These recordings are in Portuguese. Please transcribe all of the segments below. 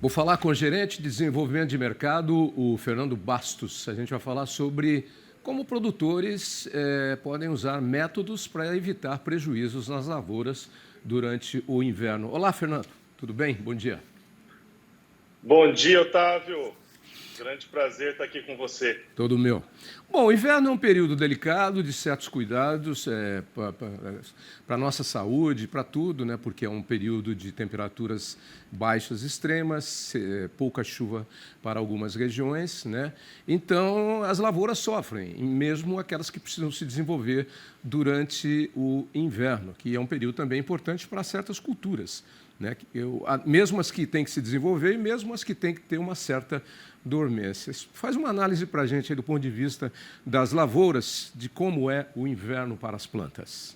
Vou falar com o gerente de desenvolvimento de mercado, o Fernando Bastos. A gente vai falar sobre como produtores podem usar métodos para evitar prejuízos nas lavouras durante o inverno. Olá, Fernando. Tudo bem? Bom dia. Bom dia, Otávio. Grande prazer estar aqui com você. Todo meu. Bom, o inverno é um período delicado de certos cuidados para a nossa saúde, para tudo, né? Porque é um período de temperaturas baixas extremas, pouca chuva para algumas regiões, né? Então, as lavouras sofrem, mesmo aquelas que precisam se desenvolver durante o inverno, que é um período também importante para certas culturas, né? Mesmo as que têm que se desenvolver e mesmo as que têm que ter uma certa dormência. Faz uma análise para a gente aí do ponto de vista das lavouras, de como é o inverno para as plantas.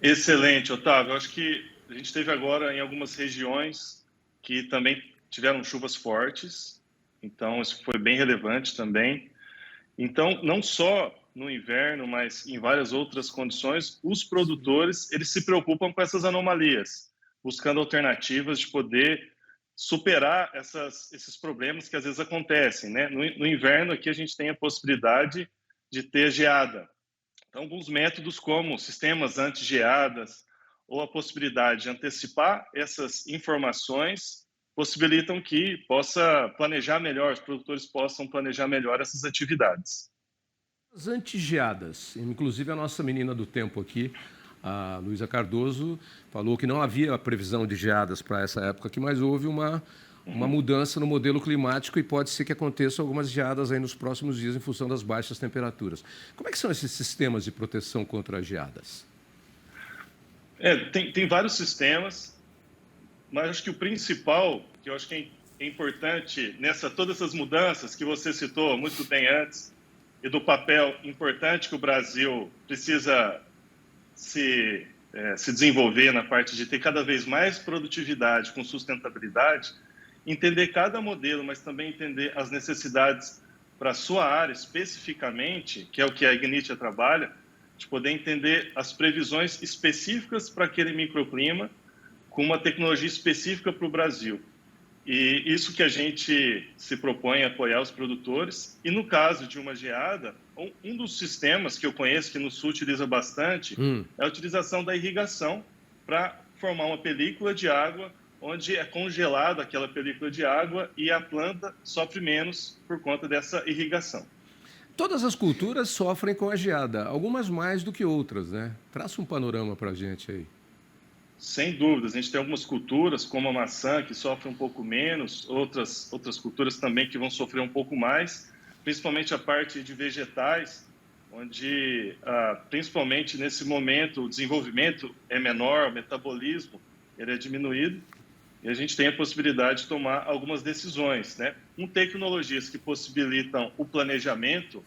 Excelente, Otávio. Acho que a gente teve agora em algumas regiões que também tiveram chuvas fortes, então isso foi bem relevante também. Então, não só no inverno, mas em várias outras condições, os produtores eles se preocupam com essas anomalias, buscando alternativas de poder superar esses problemas que às vezes acontecem, né? No inverno aqui a gente tem a possibilidade de ter geada. Então, alguns métodos como sistemas anti-geadas ou a possibilidade de antecipar essas informações possibilitam que possa planejar melhor, os produtores possam planejar melhor essas atividades. As antigeadas, inclusive a nossa menina do tempo aqui, a Luísa Cardoso, falou que não havia previsão de geadas para essa época aqui, mas houve uma mudança no modelo climático e pode ser que aconteçam algumas geadas aí nos próximos dias em função das baixas temperaturas. Como é que são esses sistemas de proteção contra as geadas? Tem vários sistemas, mas acho que o principal, que eu acho que é importante todas essas mudanças que você citou muito bem antes, e do papel importante que o Brasil precisa se desenvolver na parte de ter cada vez mais produtividade com sustentabilidade, entender cada modelo, mas também entender as necessidades para a sua área especificamente, que é o que a Ignitia trabalha, de poder entender as previsões específicas para aquele microclima com uma tecnologia específica para o Brasil. E isso que a gente se propõe a apoiar os produtores. E no caso de uma geada, um dos sistemas que eu conheço, que no Sul utiliza bastante, é a utilização da irrigação para formar uma película de água, onde é congelada aquela película de água e a planta sofre menos por conta dessa irrigação. Todas as culturas sofrem com a geada, algumas mais do que outras, né? Traça um panorama para a gente aí. Sem dúvidas, a gente tem algumas culturas, como a maçã, que sofre um pouco menos, outras culturas também que vão sofrer um pouco mais, principalmente a parte de vegetais, onde, principalmente nesse momento, o desenvolvimento é menor, o metabolismo ele é diminuído, e a gente tem a possibilidade de tomar algumas decisões, né? Com tecnologias que possibilitam o planejamento,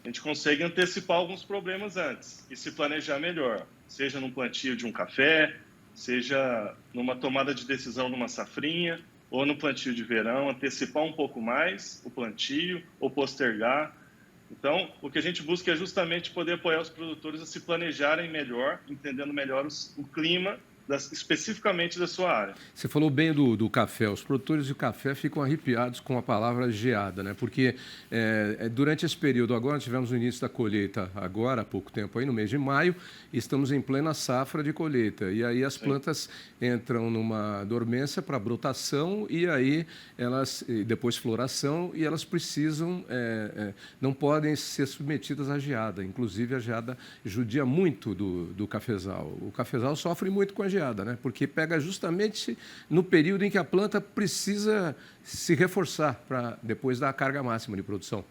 a gente consegue antecipar alguns problemas antes e se planejar melhor, seja no plantio de um café, seja numa tomada de decisão numa safrinha ou no plantio de verão, antecipar um pouco mais o plantio ou postergar. Então, o que a gente busca é justamente poder apoiar os produtores a se planejarem melhor, entendendo melhor o clima especificamente da sua área. Você falou bem do café. Os produtores de café ficam arrepiados com a palavra geada, né? Porque durante esse período, agora tivemos o início da colheita, agora há pouco tempo, aí no mês de maio, e estamos em plena safra de colheita. E aí as plantas entram numa dormência para brotação e aí depois floração, e elas precisam, não podem ser submetidas à geada. Inclusive a geada judia muito do cafezal. O cafezal sofre muito com a geada, né? Porque pega justamente no período em que a planta precisa se reforçar para depois dar a carga máxima de produção.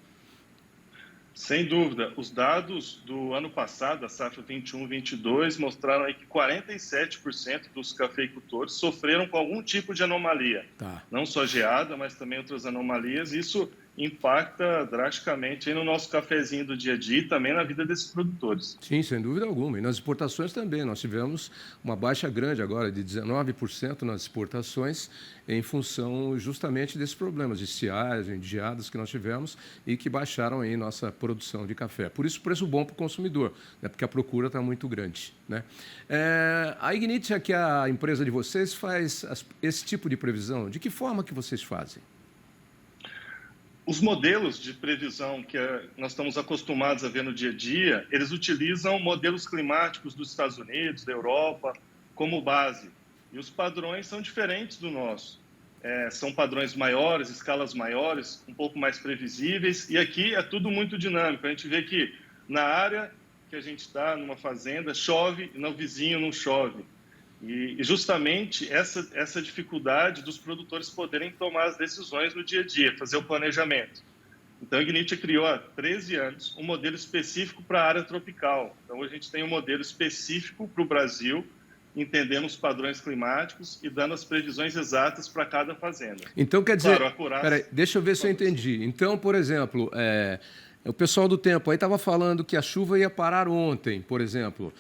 Sem dúvida. Os dados do ano passado, a safra 21-22, mostraram aí que 47% dos cafeicultores sofreram com algum tipo de anomalia. Tá. Não só geada, mas também outras anomalias. Isso impacta drasticamente aí no nosso cafezinho do dia a dia e também na vida desses produtores. Sim, sem dúvida alguma. E nas exportações também. Nós tivemos uma baixa grande agora, de 19% nas exportações, em função justamente desses problemas de estiagem, de geadas que nós tivemos e que baixaram aí nossa produção de café. Por isso, preço bom para o consumidor, né? Porque a procura está muito grande, né? A Ignit, que é a empresa de vocês, faz esse tipo de previsão. De que forma que vocês fazem? Os modelos de previsão que nós estamos acostumados a ver no dia a dia, eles utilizam modelos climáticos dos Estados Unidos, da Europa, como base. E os padrões são diferentes do nosso. São padrões maiores, escalas maiores, um pouco mais previsíveis. E aqui é tudo muito dinâmico. A gente vê que na área que a gente está, numa fazenda, chove e no vizinho não chove. E justamente essa dificuldade dos produtores poderem tomar as decisões no dia a dia, fazer o planejamento. Então, a Ignit criou há 13 anos um modelo específico para a área tropical. Então, a gente tem um modelo específico para o Brasil, entendendo os padrões climáticos e dando as previsões exatas para cada fazenda. Então, quer dizer... Claro, Peraí, deixa eu ver se eu entendi. Então, por exemplo, o pessoal do tempo aí estava falando que a chuva ia parar ontem, por exemplo.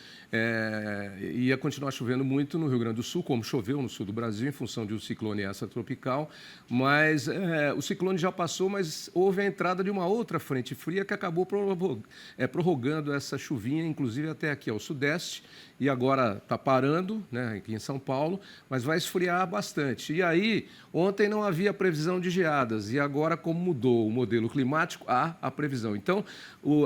Ia continuar chovendo muito no Rio Grande do Sul, como choveu no sul do Brasil, em função de um ciclone extratropical, mas o ciclone já passou, mas houve a entrada de uma outra frente fria que acabou prorrogando essa chuvinha, inclusive até aqui ao sudeste, e agora está parando, né, aqui em São Paulo, mas vai esfriar bastante. E aí, ontem não havia previsão de geadas, e agora, como mudou o modelo climático, há a previsão. Então,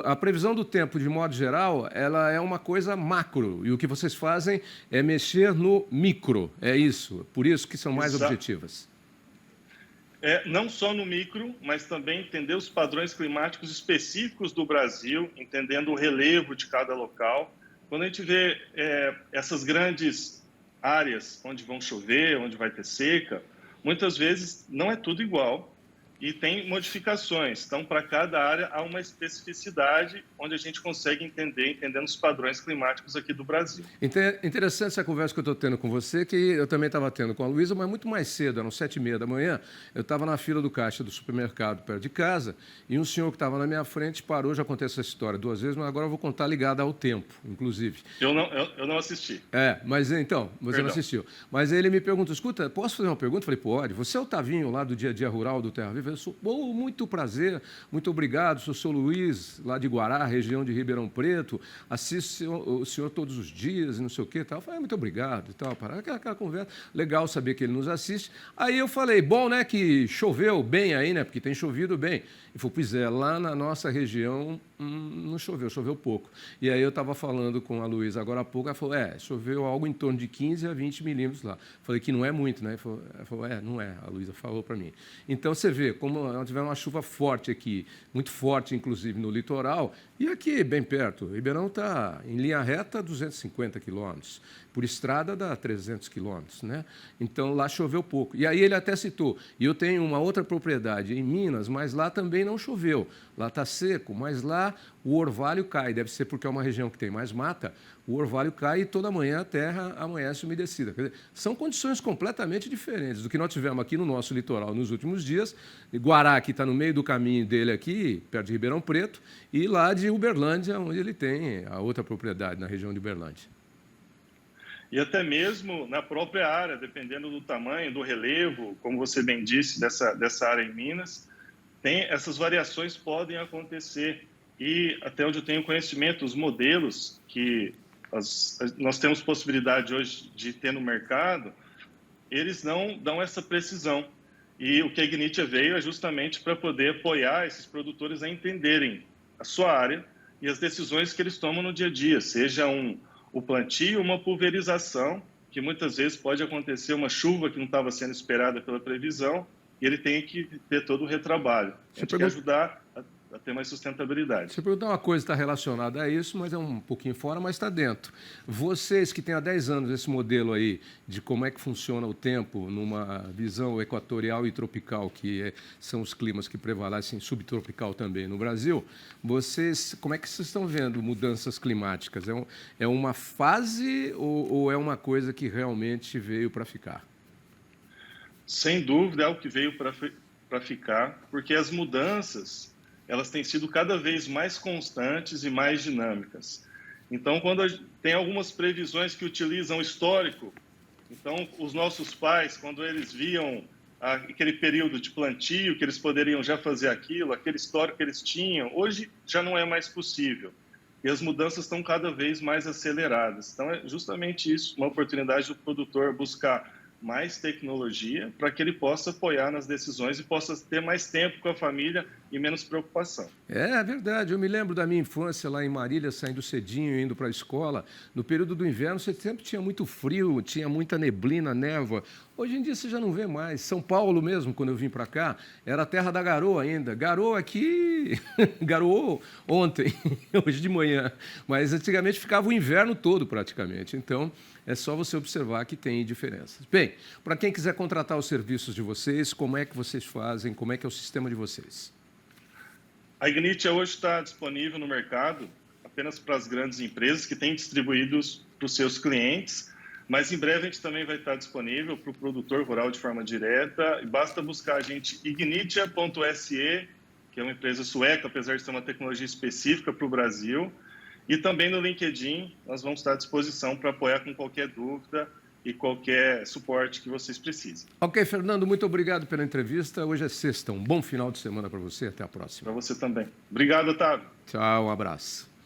a previsão do tempo, de modo geral, ela é uma coisa macro, e o que vocês fazem é mexer no micro, é isso, por isso que são mais objetivas. Não só no micro, mas também entender os padrões climáticos específicos do Brasil, entendendo o relevo de cada local. Quando a gente vê essas grandes áreas onde vão chover, onde vai ter seca, muitas vezes não é tudo igual e tem modificações. Então, para cada área há uma especificidade onde a gente consegue entendendo os padrões climáticos aqui do Brasil. Interessante essa conversa que eu estou tendo com você, que eu também estava tendo com a Luísa, mas muito mais cedo, eram 7h30 da manhã, eu estava na fila do caixa do supermercado perto de casa e um senhor que estava na minha frente parou, já contei essa história 2 vezes, mas agora eu vou contar ligada ao tempo, inclusive. Eu não assisti. Mas então, você não assistiu. Mas ele me perguntou, escuta, posso fazer uma pergunta? Eu falei, pode. Você é o Tavinho lá do Dia a Dia Rural do Terra Viva? Eu sou, muito prazer, muito obrigado, sou Luiz, lá de Guará, região de Ribeirão Preto, assisto o senhor todos os dias e não sei o quê e tal. Eu falei, muito obrigado e tal, aquela conversa, legal saber que ele nos assiste. Aí eu falei, bom, né, que choveu bem aí, né, porque tem chovido bem. Ele falou, pois é, lá na nossa região não choveu, choveu pouco. E aí eu estava falando com a Luísa agora há pouco, ela falou, choveu algo em torno de 15 a 20 milímetros lá. Falei que não é muito, né? Ela falou, não é, a Luísa falou para mim. Então, você vê, como nós tivemos uma chuva forte aqui, muito forte, inclusive, no litoral, e aqui, bem perto, o Ribeirão está em linha reta 250 quilômetros, por estrada dá 300 quilômetros, né? Então, lá choveu pouco. E aí ele até citou, e eu tenho uma outra propriedade em Minas, mas lá também não choveu. Lá está seco, mas lá o orvalho cai. Deve ser porque é uma região que tem mais mata, o orvalho cai e toda manhã a terra amanhece umedecida. Quer dizer, são condições completamente diferentes do que nós tivemos aqui no nosso litoral nos últimos dias. Guará, que está no meio do caminho dele aqui, perto de Ribeirão Preto, e lá de Uberlândia, onde ele tem a outra propriedade, na região de Uberlândia. E até mesmo na própria área, dependendo do tamanho, do relevo, como você bem disse, dessa área em Minas, essas variações podem acontecer. E até onde eu tenho conhecimento, os modelos que nós temos possibilidade hoje de ter no mercado, eles não dão essa precisão. E o que a Ignit veio é justamente para poder apoiar esses produtores a entenderem a sua área e as decisões que eles tomam no dia a dia, seja o plantio, uma pulverização, que muitas vezes pode acontecer uma chuva que não estava sendo esperada pela previsão, e ele tem que ter todo o retrabalho. A gente quer ajudar a ter mais sustentabilidade. Você perguntar uma coisa está relacionada a isso, mas é um pouquinho fora, mas está dentro. Vocês que têm há 10 anos esse modelo aí de como é que funciona o tempo numa visão equatorial e tropical, que são os climas que prevalecem, subtropical também no Brasil, como é que vocês estão vendo mudanças climáticas? É uma fase ou é uma coisa que realmente veio para ficar? Sem dúvida, é o que veio para para ficar, porque as mudanças elas têm sido cada vez mais constantes e mais dinâmicas. Então, tem algumas previsões que utilizam o histórico, então os nossos pais, quando eles viam aquele período de plantio, que eles poderiam já fazer aquilo, aquele histórico que eles tinham, hoje já não é mais possível. E as mudanças estão cada vez mais aceleradas. Então, é justamente isso, uma oportunidade do produtor buscar mais tecnologia para que ele possa apoiar nas decisões e possa ter mais tempo com a família e menos preocupação. É verdade, eu me lembro da minha infância lá em Marília, saindo cedinho, indo para a escola. No período do inverno, você sempre tinha muito frio, tinha muita neblina, névoa. Hoje em dia você já não vê mais. São Paulo mesmo, quando eu vim para cá, era a terra da garoa ainda. Garoa aqui, garoou ontem, hoje de manhã. Mas antigamente ficava o inverno todo praticamente. Então, é só você observar que tem diferenças. Bem, para quem quiser contratar os serviços de vocês, como é que vocês fazem? Como é que é o sistema de vocês? A Ignitia hoje está disponível no mercado apenas para as grandes empresas que têm distribuídos para os seus clientes, mas em breve a gente também vai estar disponível para o produtor rural de forma direta. E basta buscar a gente ignitia.se, que é uma empresa sueca, apesar de ter uma tecnologia específica para o Brasil. E também no LinkedIn, nós vamos estar à disposição para apoiar com qualquer dúvida e qualquer suporte que vocês precisem. Ok, Fernando, muito obrigado pela entrevista. Hoje é sexta. Um bom final de semana para você. Até a próxima. Para você também. Obrigado, Otávio. Tchau, um abraço.